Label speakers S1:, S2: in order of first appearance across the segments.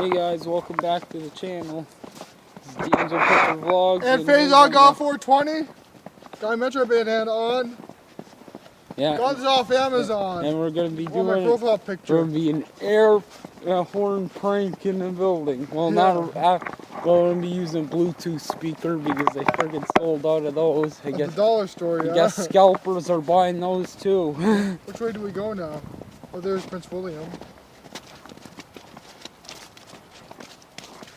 S1: Hey guys, welcome back to the channel. This is D'Angelo Picture Vlogs.
S2: And Phazongod 420. Got a Metro bandana on.
S1: Yeah.
S2: Got this off Amazon.
S1: And we're going to be doing
S2: my profile picture.
S1: We're going to be an air horn prank in the building. Well, not we're going to be using Bluetooth speaker because they freaking sold out of those. I guess
S2: the dollar store,
S1: I guess scalpers are buying those too.
S2: Which way do we go now? Oh, there's Prince William.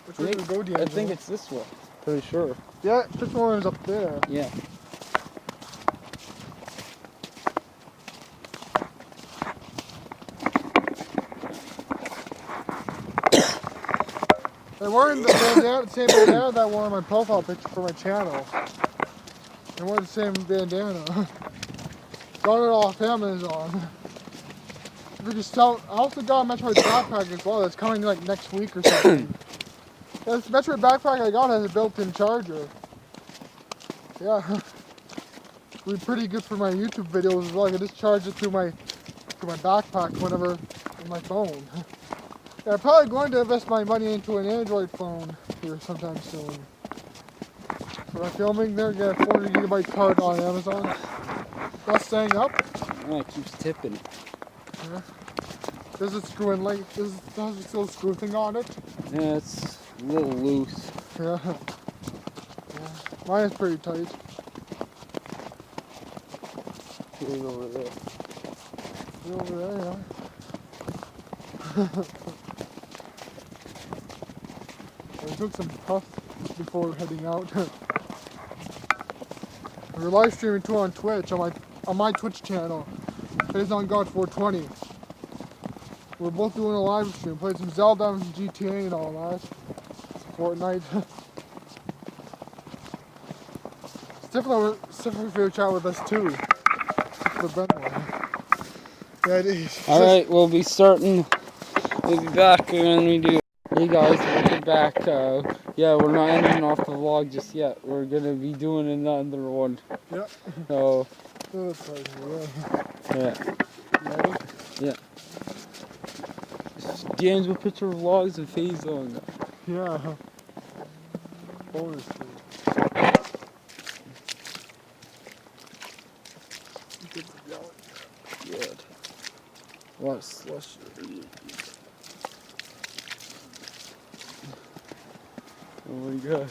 S2: Which way do we go, D'Angelo?
S1: I think it's this way. Pretty sure.
S2: Yeah, Prince William's up there.
S1: Yeah.
S2: I'm wearing the bandana, same bandana that I wore on my profile picture for my channel. I'm wearing the same bandana. Got it off Amazon. If you can tell, I also got a Metroid backpack as well. That's coming like next week or something. This Metroid backpack I got has a built-in charger. Yeah, it'll be pretty good for my YouTube videos as well. I can just charge it through my backpack whenever on my phone. Yeah, I'm probably going to invest my money into an Android phone here sometime soon. When I'm filming there, get a 400 gigabyte card on Amazon. Not staying up.
S1: Oh, it keeps tipping.
S2: Yeah. There's a screw in like there's a little screw thing on it.
S1: Yeah, it's a little loose.
S2: Yeah. Mine is pretty tight.
S1: Put it over there.
S2: Put it over there, yeah. I took some puffs before heading out. We're live streaming too on Twitch, on my Twitch channel. Phazongod 420. We're both doing a live stream, playing some Zelda and GTA and all that. Fortnite. Definitely for you to chat with us too. For Brentwood. Yeah, it is.
S1: Alright, we'll be starting. We'll be back when we do. Hey guys, welcome back. Yeah, we're not ending off the vlog just yet. We're gonna be doing another one.
S2: Yep.
S1: So.
S2: Yeah.
S1: Yeah. Yeah. D'Angelo Picture Vlogs and Phazongod.
S2: Yeah. Bonus.
S1: Good. What slush? Oh my god.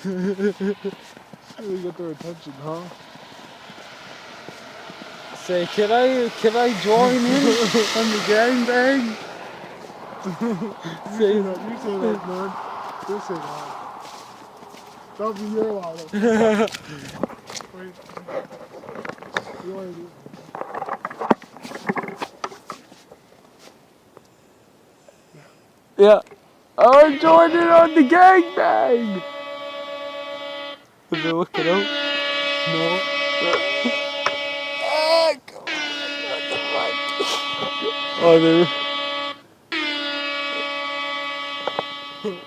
S2: Really get their attention, huh?
S1: Say, can I join in on the gangbang?
S2: Say that. You say that, man. You say that. That'll be your louder. Wait. You want to do?
S1: Yeah. I'm joining on the gangbang! Are they looking out? No. Ah, come on, what the fuck? Oh, they're...
S2: Wait.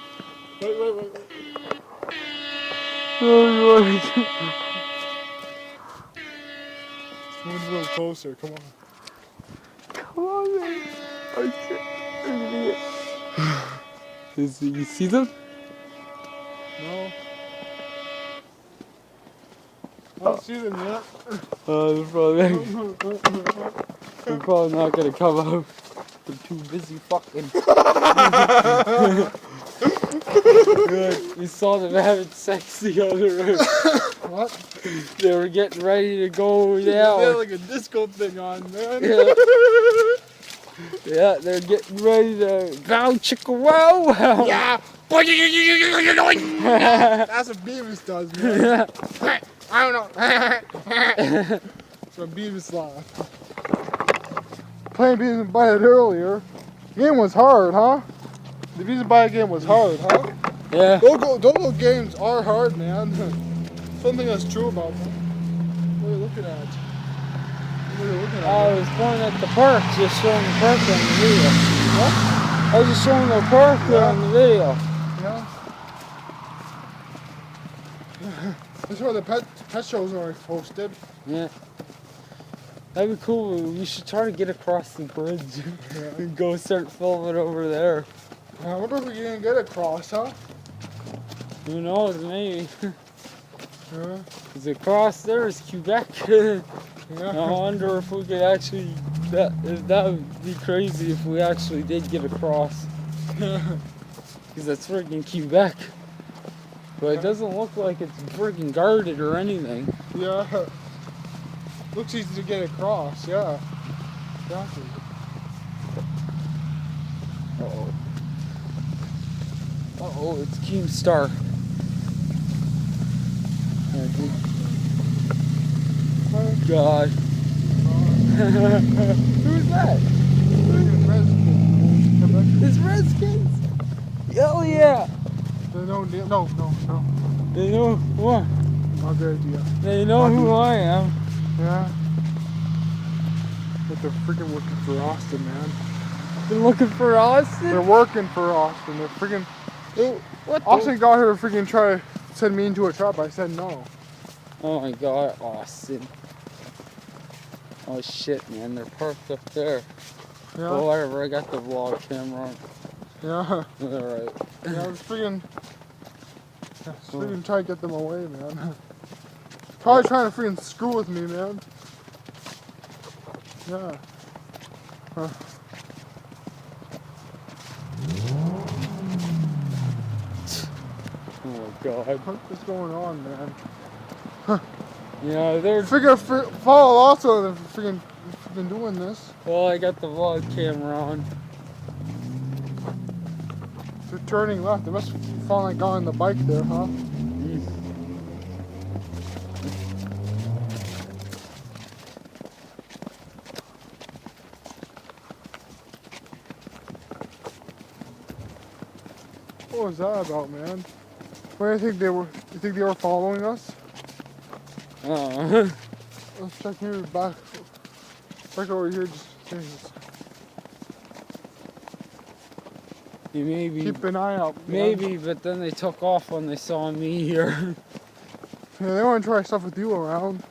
S1: Oh, my God.
S2: Move a little closer, come on.
S1: Come on, man. Okay. You see them?
S2: No. I don't see them yet.
S1: They're probably not gonna come out. They're too busy fucking. Good. We saw them having sex the other room.
S2: What?
S1: They were getting ready to go
S2: They
S1: down.
S2: had like a disco thing on, man.
S1: Yeah. Yeah, they're getting ready to bow chicka wow wow.
S2: Yeah. That's what Beavis does, man.
S1: Yeah.
S2: I don't know. That's what Beavis laughed. Playing Beavis and Butt-Head earlier. The game was hard, huh? The Beavis and Butt-Head game was hard, huh?
S1: Yeah.
S2: Those games are hard, man. Something that's true about them. What are you looking at? What are you looking at?
S1: I was pointing at the park, just showing the park on the video.
S2: What?
S1: I was just showing the park on the video.
S2: Yeah. That's where the pet shows are posted.
S1: Yeah. That'd be cool. We should try to get across the bridge and go start filming over there.
S2: I wonder if we can get across, huh?
S1: Who knows, maybe.
S2: Yeah.
S1: Because across there is Quebec.
S2: Yeah.
S1: I wonder if we could actually, that would be crazy if we actually did get across. Because that's freaking Quebec. But it doesn't look like it's freaking guarded or anything.
S2: Yeah. Looks easy to get across, yeah. Exactly.
S1: Uh-oh. Uh-oh, it's Keemstar. Oh, God. Who's that? It's Redskins. Hell yeah.
S2: No.
S1: They know what?
S2: Not a good idea.
S1: They know who I am.
S2: Yeah. But they're freaking working for Austin, man.
S1: They're looking for Austin?
S2: They're working for Austin. They're freaking...
S1: What
S2: Austin got here to freaking try to send me into a trap. I said no.
S1: Oh my God, Austin. Oh shit, man. They're parked up there.
S2: Yeah.
S1: Oh, whatever. I got the vlog camera on.
S2: Yeah.
S1: Alright.
S2: Yeah, I was freaking trying to get them away, man. Probably trying to freaking screw with me, man. Yeah. Huh.
S1: Oh my God.
S2: What's going on, man?
S1: Yeah, they're...
S2: Follow also they're freaking doing this.
S1: Well, I got the vlog camera on.
S2: They're turning left. They must have finally got on the bike there, huh? What was that about, man? What do you think they were? You think they were following us? Let's check here back over here. Just
S1: maybe.
S2: keep an eye out.
S1: Maybe, but then they took off when they saw me here.
S2: Yeah, they want to try stuff with you around.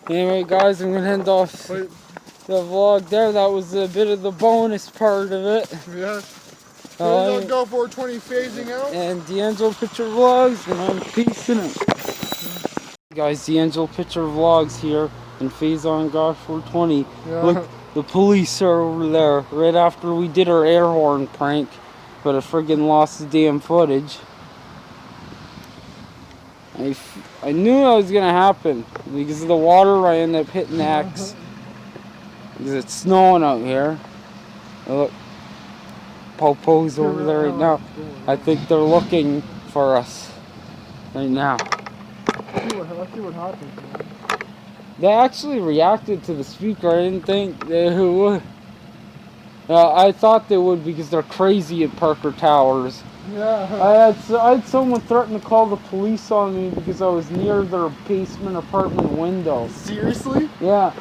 S1: Anyway, guys, I'm gonna end off the vlog there. That was a bit of the bonus part of it.
S2: Yeah. Phazongod 420 phasing out.
S1: And D'Angelo Picture Vlogs, and I'm peacing out. Guys, D'Angelo Picture Vlogs here, and Phazongod 420.
S2: Yeah.
S1: Look, the police are over there, right after we did our air horn prank, but I friggin' lost the damn footage. I knew that was gonna happen. Because of the water, I ended up hitting the X. Because it's snowing out here. Look, Popo's over there right now. I think they're looking for us right now.
S2: Let's see what happens, man.
S1: They actually reacted to the speaker. I didn't think they would. I thought they would because they're crazy at Parker Towers.
S2: Yeah.
S1: I had someone threaten to call the police on me because I was near their basement apartment window.
S2: Seriously?
S1: Yeah.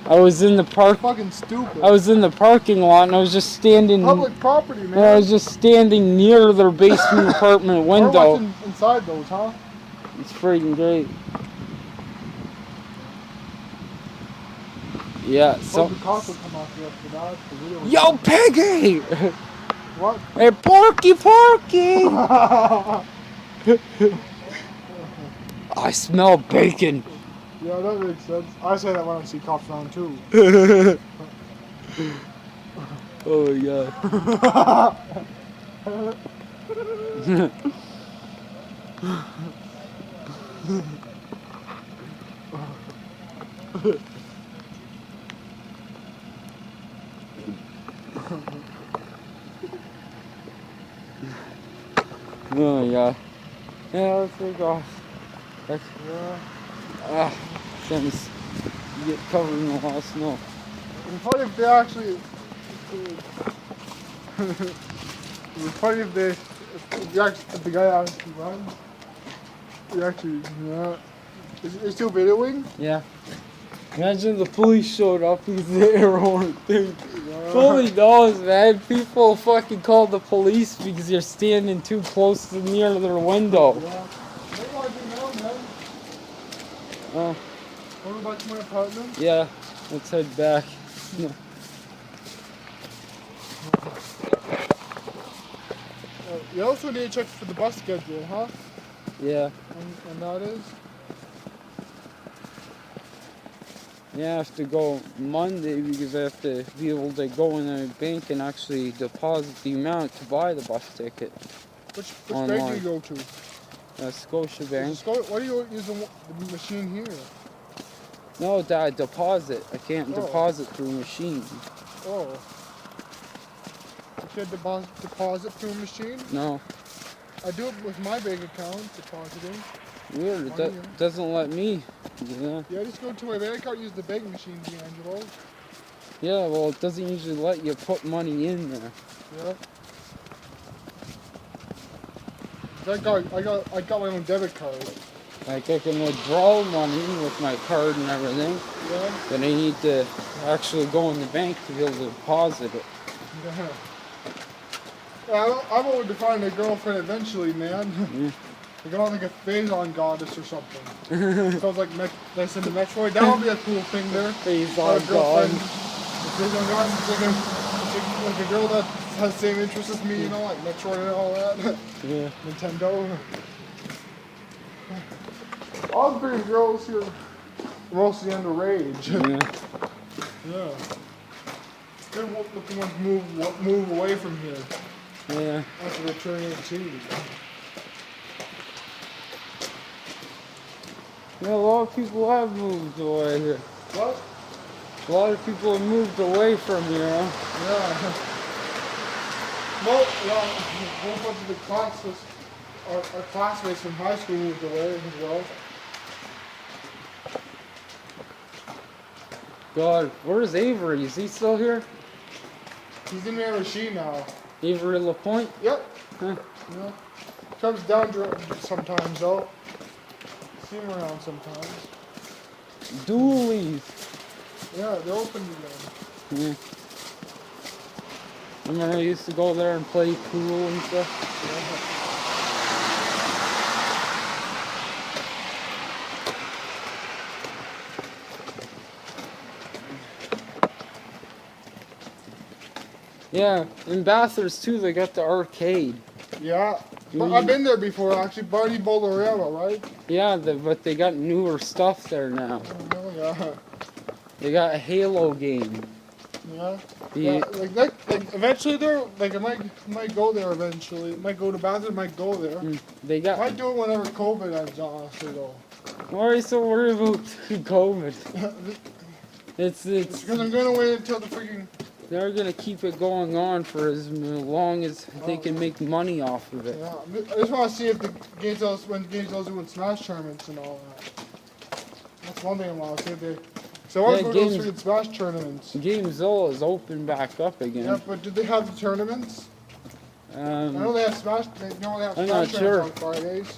S1: I was in the park.
S2: Fucking stupid.
S1: I was in the parking lot and I was just standing.
S2: Public property, man.
S1: I was just standing near their basement apartment window.
S2: Or what's inside those, huh?
S1: It's freaking great. Yeah. So.
S2: The cops will come after us for that. The video.
S1: Yo, Peggy!
S2: What?
S1: Hey, Porky! I smell bacon.
S2: Yeah, that makes sense. I say that when I see cops around too.
S1: Oh my God. Oh my God. Yeah, let's take off. That's, things get covered in a lot of snow.
S2: It's funny if they actually. It's funny if the guy actually runs. He actually, yeah. Is it still videoing?
S1: Yeah. Imagine the police showed up because of the air horn thing. Holy knows, man. People fucking call the police because you're standing too close to near their window.
S2: Yeah.
S1: Oh,
S2: Wanna go back to my apartment?
S1: yeah. Let's head back.
S2: You also need to check for the bus schedule, huh?
S1: Yeah.
S2: And that is?
S1: Yeah, I have to go Monday because I have to be able to go in the bank and actually deposit the amount to buy the bus ticket.
S2: Which
S1: Online.
S2: bank do you go to?
S1: Scotiabank.
S2: Why do you use the machine here?
S1: No, Dad, deposit. I can't deposit through a machine.
S2: Oh. You can't deposit through a machine?
S1: No.
S2: I do it with my bank account, depositing.
S1: Weird. It doesn't let me. Yeah.
S2: Yeah, just go to my bank account and use the bank machine, D'Angelo.
S1: Yeah, well, it doesn't usually let you put money in there.
S2: Yeah. I got my own debit card.
S1: Like, I can withdraw money with my card and everything.
S2: Yeah.
S1: But I need to actually go in the bank to be able to deposit it.
S2: Yeah. I'm going to find a girlfriend eventually, man.
S1: Yeah.
S2: Like, I'm like a Phazongod goddess or something. So I was like, that's in the Metroid. That would be a cool thing there.
S1: Phazongod.
S2: Phazongod, like a girl that has the same interests as me, you know, like Metroid and all that.
S1: Yeah.
S2: Nintendo. All the big girls here are mostly underage.
S1: Yeah.
S2: Yeah. Then the ones move away from here.
S1: Yeah.
S2: After they turn 18.
S1: Yeah, a lot of people have moved away here.
S2: What?
S1: A lot of people have moved away from here, huh?
S2: Yeah. Well, a whole bunch of the classes, our classmates from high school moved away as well.
S1: God, where's Avery? Is he still here?
S2: He's in Machine now.
S1: Avery LaPointe?
S2: Yep.
S1: Huh.
S2: Yeah. Comes down sometimes though. See him around sometimes.
S1: Doolies.
S2: Yeah, they're open again.
S1: Yeah. Remember I used to go there and play pool and stuff?
S2: Yeah.
S1: Yeah, in Bathurst too, they got the arcade.
S2: Yeah, but I've been there before actually. Barney Bolorella, right?
S1: Yeah, but they got newer stuff there now.
S2: Oh, yeah.
S1: They got a Halo game.
S2: Yeah. Yeah, like eventually there, like I might go there eventually. Might go to Bathurst, might go there.
S1: They got.
S2: Might do it whenever COVID ends, honestly though.
S1: Why are you so worried about COVID? It's
S2: because I'm gonna wait until the freaking.
S1: They're gonna keep it going on for as long as they can make money off of it.
S2: Yeah, I just want to see if the when Gainesville's doing Smash tournaments and all that. That's one thing I want to see if they. So I want to go to those freaking Smash tournaments.
S1: Gamezilla is open back up again.
S2: Yeah, but did they have the tournaments? I know they have Smash. They have Smash tournaments on Fridays.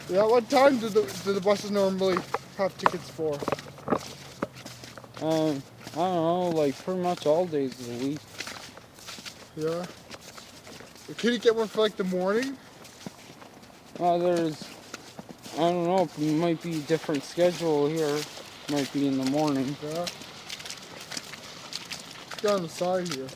S2: Yeah, what time do the buses normally have tickets for?
S1: I don't know, like pretty much all days of the week.
S2: Yeah. Can you get one for like the morning?
S1: There's, I don't know, it might be a different schedule here. Might be in the morning.
S2: Yeah. Get on the side here.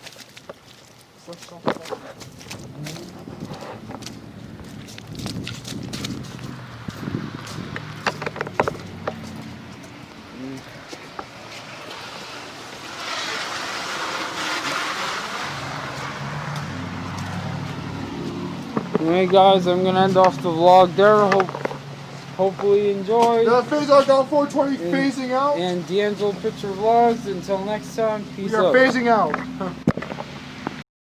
S1: Alright guys, I'm gonna end off the vlog there. Hopefully you enjoyed.
S2: Yeah, Phazongod 420 phasing out.
S1: And D'Angelo Picture Vlogs. Until next time, peace out.
S2: We are phasing out.